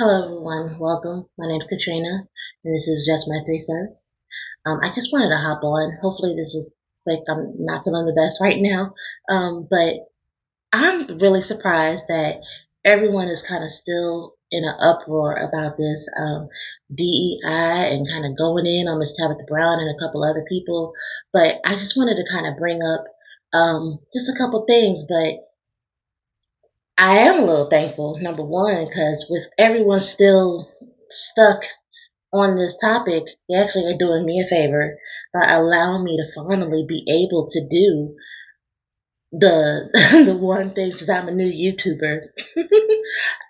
Hello everyone, welcome. My name's Katrina, and this is Just My 3 Cents. I just wanted to hop on. Hopefully this is quick. I'm not feeling the best right now, but I'm really surprised that everyone is kind of still in an uproar about this DEI and kind of going in on Miss Tabitha Brown and a couple other people. But I just wanted to kind of bring up just a couple things, but I am a little thankful, number one, because with everyone still stuck on this topic, they actually are doing me a favor by allowing me to finally be able to do the the one thing since I'm a new YouTuber.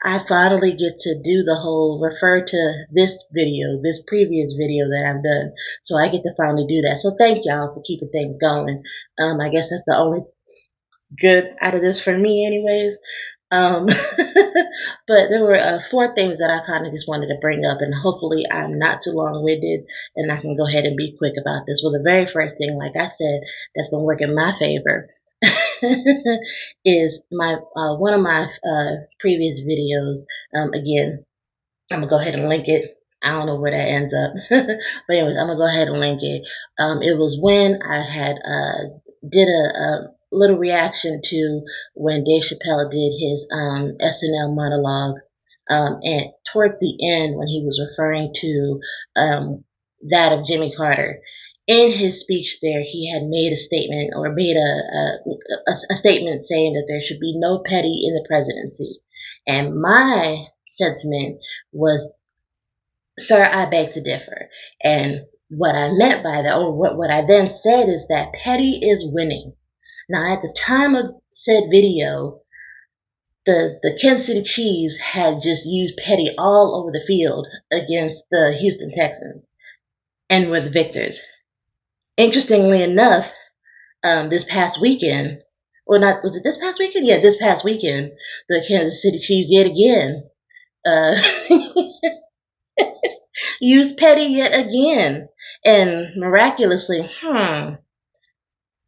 I finally get to do the whole refer to this video, this previous video that I've done. So I get to finally do that. So thank y'all for keeping things going. I guess that's the only good out of this for me anyways. Um, but there were 4 things that I kind of just wanted to bring up, and hopefully I'm not too long-winded, and I can go ahead and be quick about this. Well, the very first thing, like I said, that's been working in my favor is my one of my previous videos. Again, I'm gonna go ahead and link it. I don't know where that ends up, but anyways, I'm gonna go ahead and link it. It was when I had did a little reaction to when Dave Chappelle did his SNL monologue, and toward the end when he was referring to that of Jimmy Carter. In his speech there, he had made a statement or made a statement saying that there should be no petty in the presidency. And my sentiment was, sir, I beg to differ. And what I meant by that, or what I then said, is that petty is winning. Now, at the time of said video, the Kansas City Chiefs had just used petty all over the field against the Houston Texans and were the victors. Interestingly enough, this past weekend, or not, was it this past weekend? Yeah, this past weekend, the Kansas City Chiefs yet again uh, used petty yet again. And miraculously,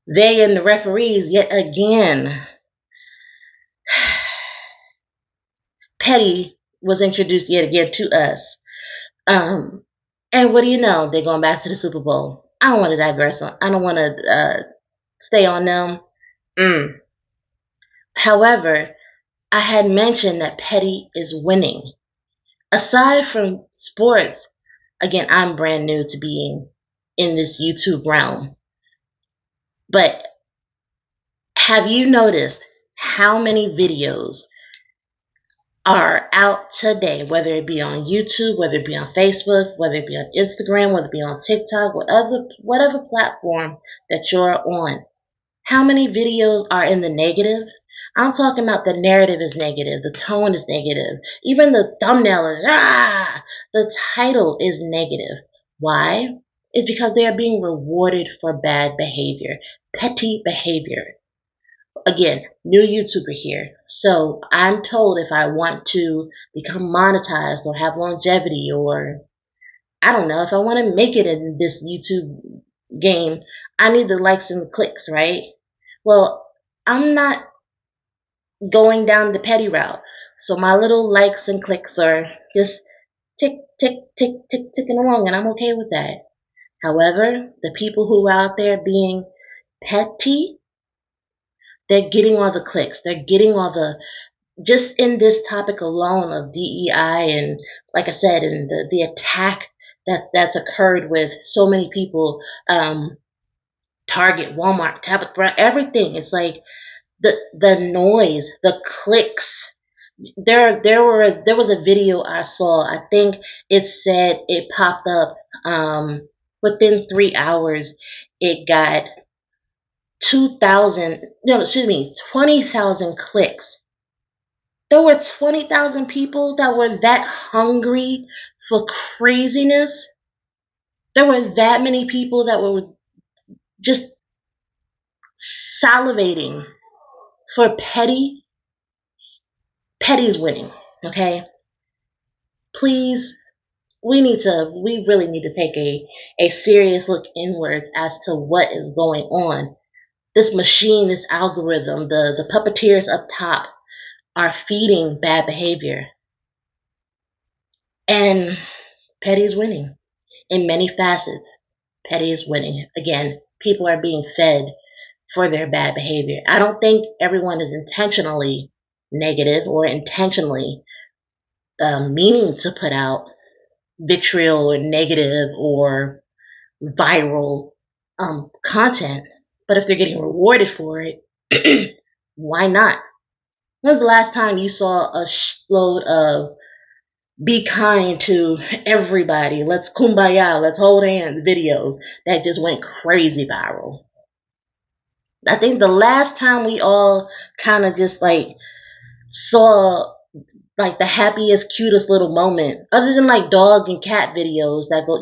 they and the referees yet again, petty was introduced yet again to us. And what do you know? They're going back to the Super Bowl. I don't want to digress on. I don't want to stay on them. However, I had mentioned that petty is winning. Aside from sports, again, I'm brand new to being in this YouTube realm. But have you noticed how many videos are out today, whether it be on YouTube, whether it be on Facebook, whether it be on Instagram, whether it be on TikTok, whatever platform that you're on? How many videos are in the negative? I'm talking about the narrative is negative, the tone is negative, even the thumbnail is, the title is negative. Why? It's because they are being rewarded for bad behavior, petty behavior. Again, new YouTuber here. So I'm told if I want to become monetized or have longevity, or I don't know, if I want to make it in this YouTube game, I need the likes and the clicks, right? Well, I'm not going down the petty route. So my little likes and clicks are just tick, tick, tick, tick, ticking along, and I'm okay with that. However, the people who are out there being petty, they're getting all the clicks. They're getting all the, just in this topic alone of DEI, and like I said, and the attack that's occurred with so many people, Target, Walmart, Tabitha Brown, everything. It's like the noise, the clicks. There was a video I saw. I think it said it popped up within 3 hours. It got 20,000 clicks. There were 20,000 people that were that hungry for craziness. There were that many people that were just salivating for petty. Petty's winning, okay? Please, we really need to take a serious look inwards as to what is going on. This machine, this algorithm, the puppeteers up top are feeding bad behavior. And petty is winning in many facets. Petty is winning. Again, people are being fed for their bad behavior. I don't think everyone is intentionally negative or intentionally meaning to put out vitriol or negative or viral content. But if they're getting rewarded for it, why not? When was the last time you saw a load of be kind to everybody, let's kumbaya, let's hold hands videos that just went crazy viral? I think the last time we all kind of just like saw like the happiest, cutest little moment, other than like dog and cat videos that go,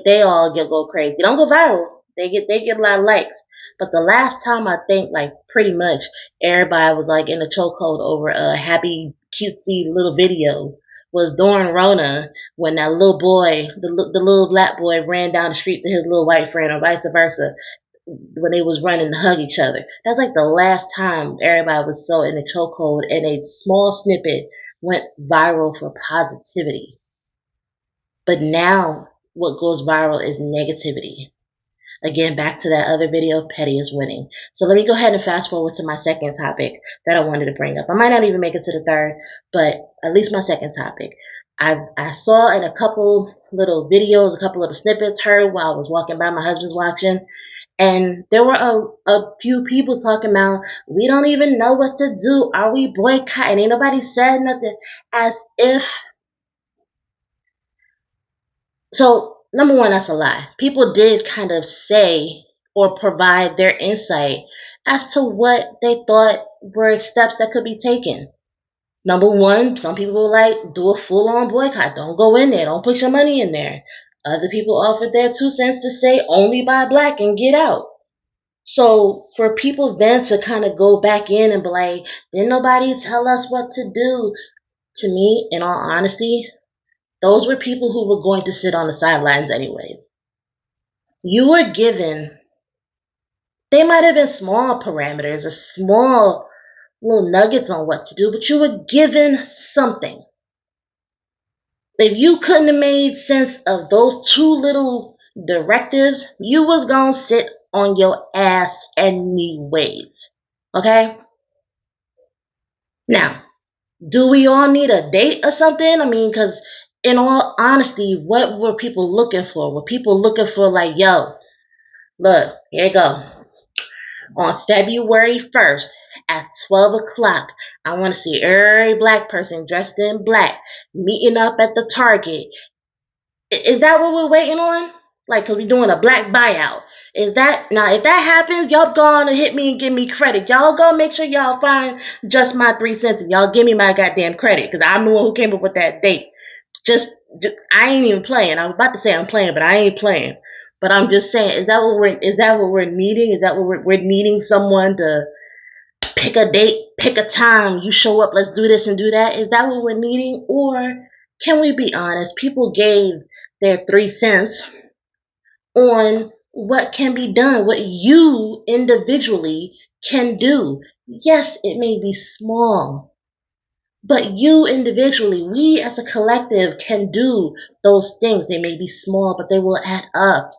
they all go crazy. They don't go viral. They get a lot of likes. But the last time I think like pretty much everybody was like in a chokehold over a happy, cutesy little video was during Rona when that little boy, the little black boy, ran down the street to his little white friend, or vice versa, when they was running to hug each other. That's like the last time everybody was so in a chokehold and a small snippet went viral for positivity. But now what goes viral is negativity. Again, back to that other video, petty is winning. So let me go ahead and fast forward to my second topic that I wanted to bring up. I might not even make it to the third, but at least my second topic. I saw in a couple little videos, a couple little snippets, heard while I was walking by, my husband's watching, and there were a few people talking about, we don't even know what to do. Are we boycotting? Ain't nobody said nothing. As if. So, number one, that's a lie. People did kind of say or provide their insight as to what they thought were steps that could be taken. Number one, some people were like, do a full-on boycott. Don't go in there. Don't put your money in there. Other people offered their 2 cents to say only buy black and get out. So for people then to kind of go back in and be like, didn't nobody tell us what to do? To me, in all honesty, those were people who were going to sit on the sidelines anyways. You were given, they might have been small parameters or small little nuggets on what to do, but you were given something. If you couldn't have made sense of those two little directives, you was gonna sit on your ass anyways. Okay? Now, do we all need a date or something? I mean, because in all honesty, what were people looking for? Were people looking for like, yo, look, here you go. On February 1st at 12 o'clock, I want to see every black person dressed in black meeting up at the Target. Is that what we're waiting on? Like, because we're doing a black buyout. Is that, now, if that happens, y'all gonna hit me and give me credit. Y'all gonna make sure y'all find just my 3 cents and y'all give me my goddamn credit, because I'm the one who came up with that date. Just, I ain't even playing. I was about to say I'm playing, but I ain't playing. But I'm just saying, is that what we're needing? Is that what we're needing someone to pick a date, pick a time, you show up, let's do this and do that? Is that what we're needing? Or can we be honest? People gave their 3 cents on what can be done, what you individually can do. Yes, it may be small, but you individually, we as a collective can do those things. They may be small, but they will add up.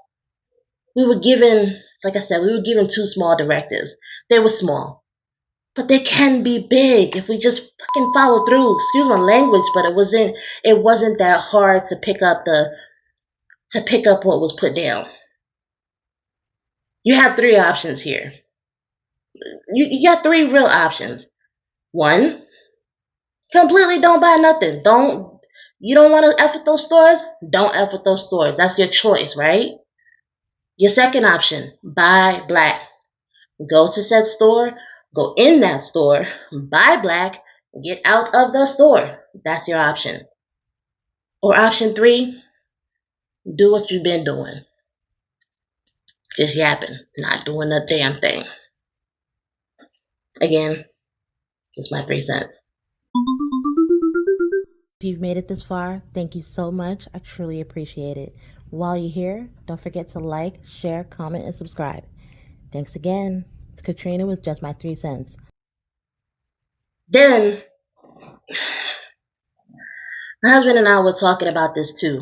We were given, like I said, we were given two small directives. They were small, but they can be big if we just fucking follow through. Excuse my language, but it wasn't that hard to pick up what was put down. You have three options here. You got three real options. One, completely don't buy nothing. You don't want to F with those stores? Don't F with those stores. That's your choice, right? Your second option, buy black. Go to said store, go in that store, buy black, get out of the store. That's your option. Or option three, do what you've been doing. Just yapping, not doing a damn thing. Again, just my 3 cents. If you've made it this far, thank you so much. I truly appreciate it. While you're here, don't forget to like, share, comment, and subscribe. Thanks again. It's Katrina with Just My 3 Cents. Then My husband and I were talking about this too.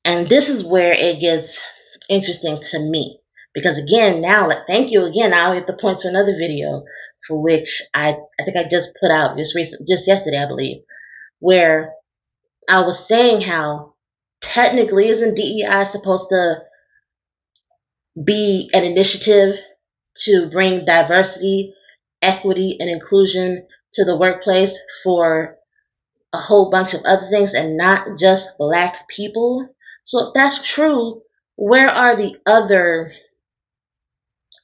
And this is where it gets interesting to me. Because again, now, thank you again. I'll get to point to another video for which I think I just put out just yesterday, I believe, where I was saying how technically isn't DEI supposed to be an initiative to bring diversity, equity, and inclusion to the workplace for a whole bunch of other things and not just black people? So if that's true, where are the other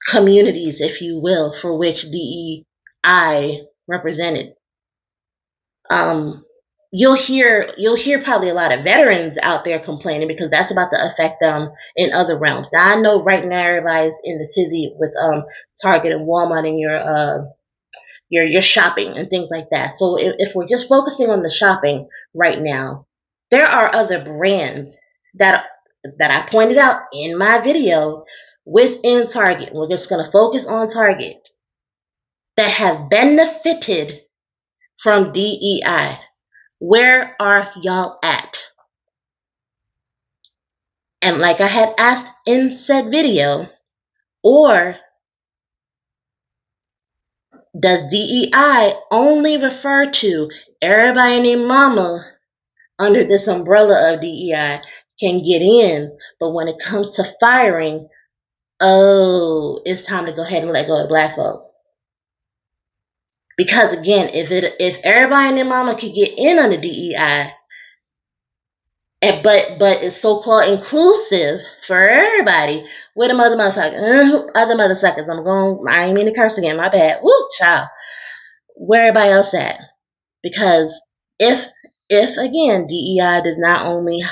communities, if you will, for which DEI represented? Um, you'll hear probably a lot of veterans out there complaining because that's about to affect them in other realms. Now I know right now everybody's in the tizzy with Target and Walmart and your shopping and things like that. So if we're just focusing on the shopping right now, there are other brands that I pointed out in my video within Target. We're just going to focus on Target that have benefited from DEI. Where are y'all at? And like I had asked in said video, or does DEI only refer to everybody named mama under this umbrella of DEI can get in, but when it comes to firing, oh, it's time to go ahead and let go of black folk? Because again, if everybody and their mama could get in under DEI, but it's so called inclusive for everybody, where the other motherfuckers? I ain't mean to curse again. My bad. Woo, child. Where everybody else at? Because if again DEI does not only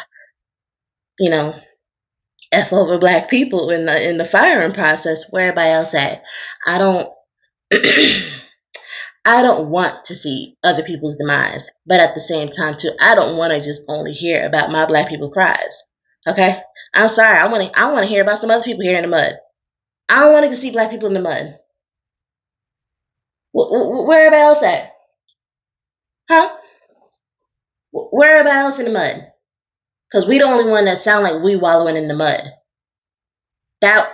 F over black people in the firing process, where everybody else at? I don't I don't want to see other people's demise, but at the same time too, I don't want to just only hear about my black people cries. Okay? I'm sorry. I want to hear about some other people here in the mud. I don't want to see black people in the mud. Where everybody else at? Huh? Where everybody else in the mud? Because we the only one that sound like we wallowing in the mud. That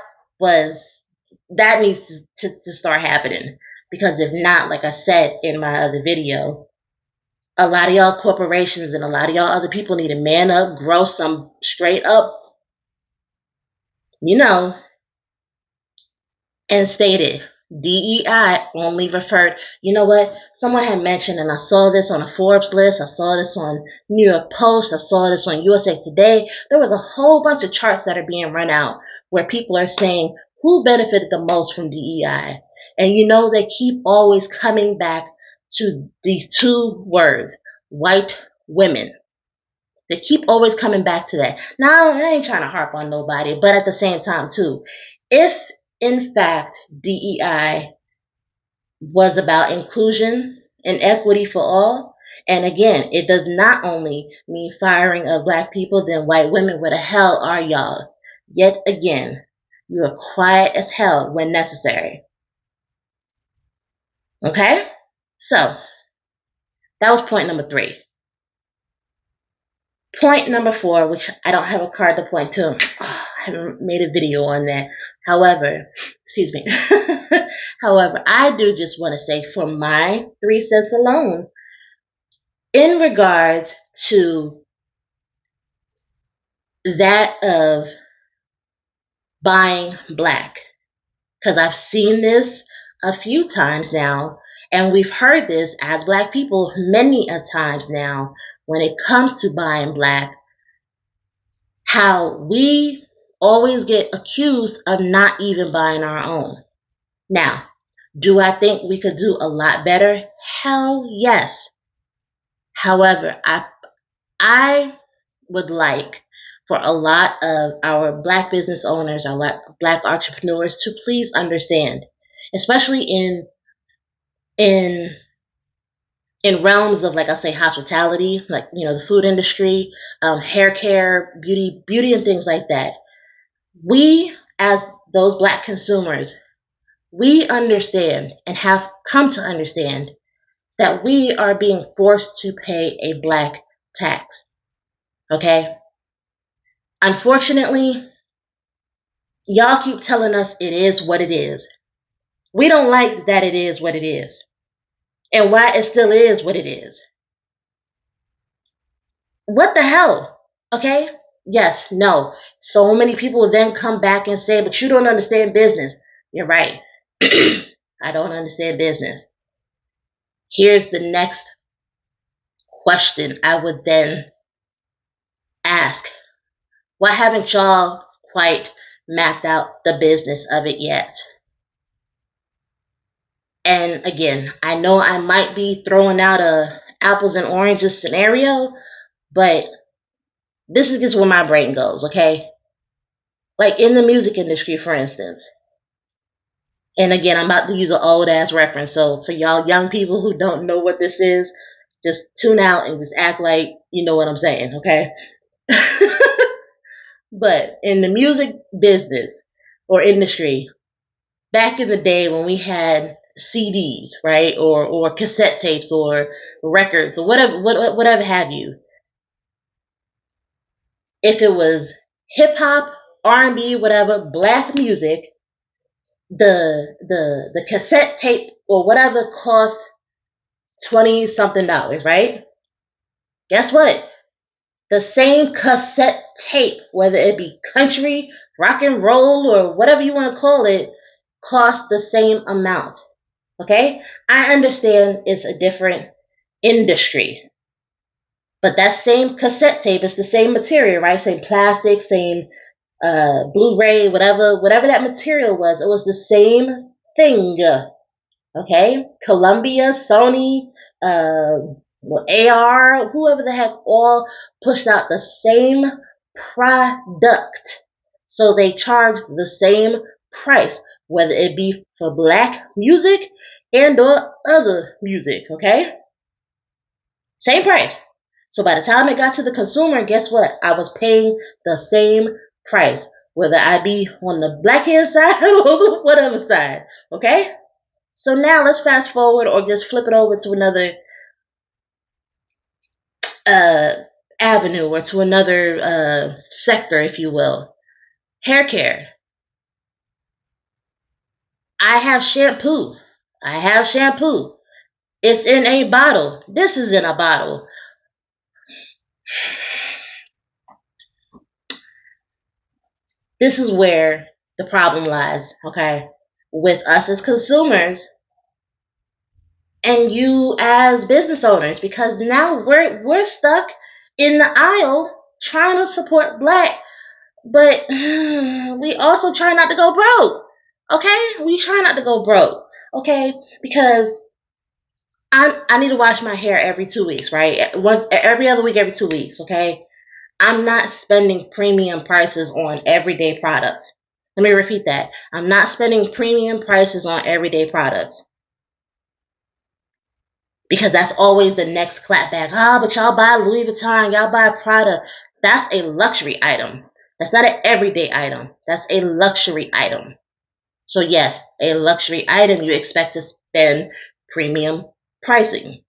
needs to start happening. Because if not, like I said in my other video, a lot of y'all corporations and a lot of y'all other people need to man up, grow some straight up, and stated DEI only referred. You know what? Someone had mentioned, and I saw this on a Forbes list, I saw this on New York Post, I saw this on USA Today. There was a whole bunch of charts that are being run out where people are saying who benefited the most from DEI. And they keep always coming back to these two words, white women. They keep always coming back to that. Now, I ain't trying to harp on nobody, but at the same time, too, if in fact DEI was about inclusion and equity for all, and again, it does not only mean firing of black people, then white women, where the hell are y'all? Yet again, you are quiet as hell when necessary. Okay? So, that was point number 3. Point number 4, which I don't have a card to point to. I haven't made a video on that. However, excuse me. However, I do just want to say, for my 3 cents alone, in regards to that of buying black, because I've seen this a few times now, and we've heard this as black people many a times now when it comes to buying black, how we always get accused of not even buying our own. Now, do I think we could do a lot better? Hell yes. However, I would like for a lot of our black business owners, our black entrepreneurs to please understand, especially in realms of, like I say, hospitality, like the food industry, hair care, beauty and things like that. We, as those black consumers, we understand and have come to understand that we are being forced to pay a black tax. Okay? Unfortunately, y'all keep telling us it is what it is. We don't like that it is what it is. And why it still is what it is. What the hell? Okay? Yes, no. So many people will then come back and say, but you don't understand business. You're right. I don't understand business. Here's the next question I would then ask. Why haven't y'all quite mapped out the business of it yet? And again, I know I might be throwing out a apples and oranges scenario, but this is just where my brain goes, okay? Like in the music industry, for instance. And again, I'm about to use an old ass reference. So for y'all young people who don't know what this is, just tune out and just act like you know what I'm saying, okay? But in the music business or industry, back in the day when we had CDs, right, or cassette tapes or records or whatever have you, if it was hip hop, R&B, whatever, black music, the cassette tape or whatever cost $20 something, right? Guess what? The same cassette tape, whether it be country, rock and roll, or whatever you want to call it, costs the same amount. Okay? I understand it's a different industry. But that same cassette tape is the same material, right? Same plastic, same Blu-ray, whatever that material was. It was the same thing. Okay? Columbia, Sony, AR, whoever the heck, all pushed out the same product. So they charged the same price, whether it be for black music and or other music, okay? Same price. So by the time it got to the consumer, guess what? I was paying the same price, whether I be on the black hand side or the whatever side, okay? So now let's fast forward or just flip it over to another avenue or to another sector, if you will. Hair care. I have shampoo. It's in a bottle. This is in a bottle. This is where the problem lies, okay? With us as consumers and you as business owners, because now we're stuck in the aisle trying to support black, but we also try not to go broke. Okay? We try not to go broke. Okay? Because I need to wash my hair every 2 weeks, right? Once every other week, every 2 weeks, okay? I'm not spending premium prices on everyday products. Let me repeat that. I'm not spending premium prices on everyday products. Because that's always the next clapback. But y'all buy Louis Vuitton, y'all buy Prada. That's a luxury item. That's not an everyday item. That's a luxury item. So yes, a luxury item you expect to spend premium pricing.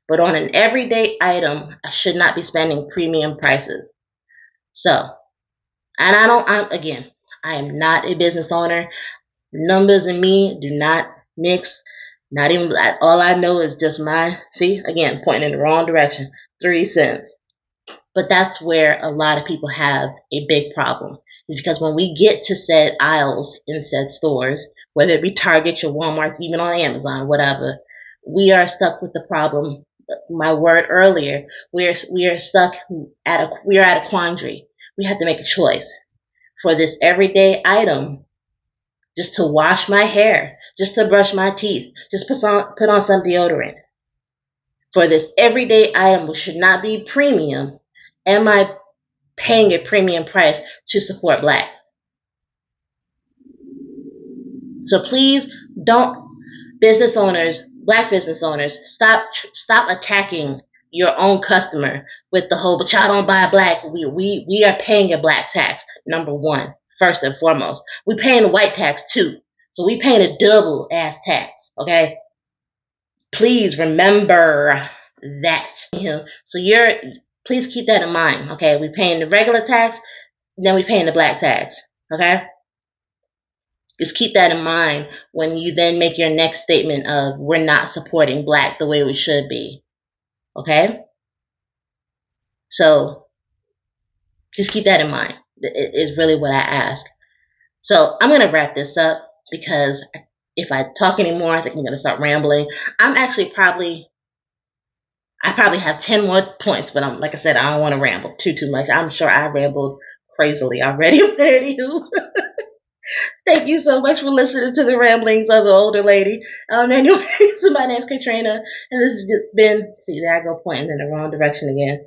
But on an everyday item, I should not be spending premium prices. So, and I am not a business owner. Numbers and me do not mix. Not even, all I know is just pointing in the wrong direction, 3 cents. But that's where a lot of people have a big problem. Is because when we get to said aisles in said stores, whether it be Target, your Walmarts, even on Amazon, whatever, we are stuck with the problem. My word earlier, we are stuck we are at a quandary. We have to make a choice for this everyday item, just to wash my hair, just to brush my teeth, just put on some deodorant. For this everyday item, which should not be premium, am I paying a premium price to support black? So please don't, black business owners, stop attacking your own customer with the whole, but y'all don't buy black. We are paying a black tax, number one, first and foremost. We paying a white tax too. So we paying a double ass tax, okay? Please remember that. So Please keep that in mind. Okay, we paying the regular tax, then we paying the black tax. Okay, just keep that in mind when you then make your next statement of we're not supporting black the way we should be. Okay, so just keep that in mind. Is really what I ask. So I'm gonna wrap this up because if I talk anymore, I think I'm gonna start rambling. I probably have 10 more points, but I'm like I said, I don't want to ramble too much. I'm sure I rambled crazily already. Anywho, thank you so much for listening to the ramblings of the older lady. Anyways, my name's Katrina, and this has just been, see, there I go pointing in the wrong direction again.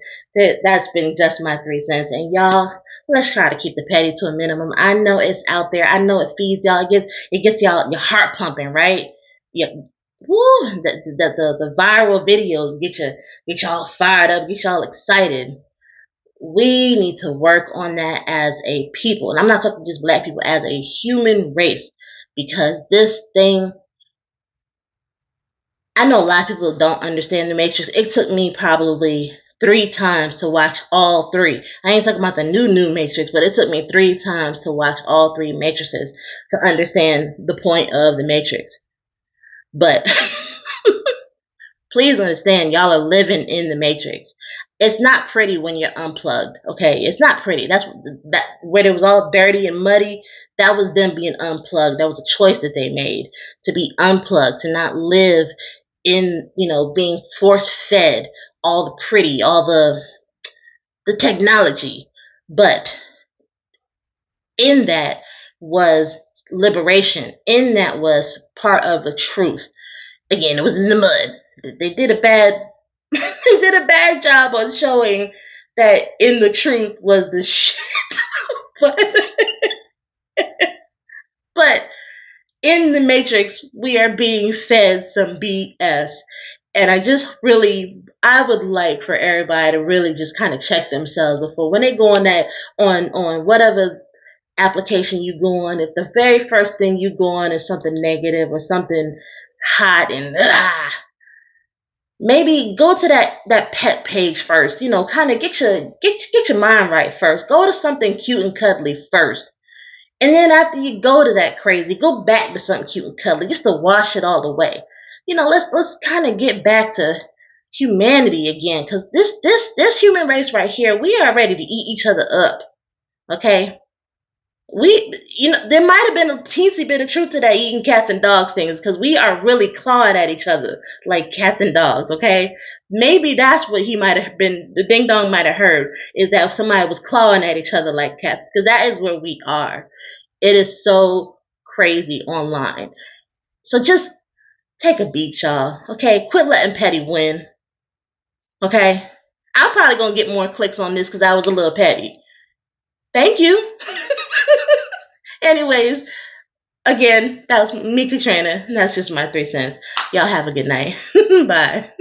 That's been just my 3 cents. And y'all, let's try to keep the petty to a minimum. I know it's out there. I know it feeds y'all. It gets y'all, your heart pumping, right? Yeah. Woo, the viral videos get y'all fired up, get y'all excited. We need to work on that as a people. And I'm not talking just black people, as a human race. Because this thing, I know a lot of people don't understand the Matrix. It took me probably 3 times to watch all 3. I ain't talking about the new Matrix, but it took me 3 times to watch all 3 Matrices to understand the point of the Matrix. But please understand, y'all are living in the Matrix. It's not pretty when you're unplugged, okay? It's not pretty. That's that where it was all dirty and muddy. That was them being unplugged. That was a choice that they made to be unplugged, to not live in, being force fed all the pretty, all the technology. But in that was liberation. In that was part of the truth. Again, it was in the mud. They did a bad they did a bad job on showing that in the truth was the shit. but in the Matrix, we are being fed some BS. And I would like for everybody to really just kind of check themselves before when they go on on whatever application you go on. If the very first thing you go on is something negative or something hot and maybe go to that pet page first. Kind of get your mind right first. Go to something cute and cuddly first. And then after you go to that crazy, go back to something cute and cuddly just to wash it all away. Let's kind of get back to humanity again, because this human race right here, we are ready to eat each other up. Okay? There might have been a teensy bit of truth to that eating cats and dogs things, because we are really clawing at each other like cats and dogs, okay? Maybe that's what the ding dong might have heard, is that somebody was clawing at each other like cats, because that is where we are. It is so crazy online. So just take a beat, y'all, okay? Quit letting petty win, okay? I'm probably going to get more clicks on this because I was a little petty. Thank you. Anyways, again, that was me, Katrina. That's just my 3 cents. Y'all have a good night. Bye.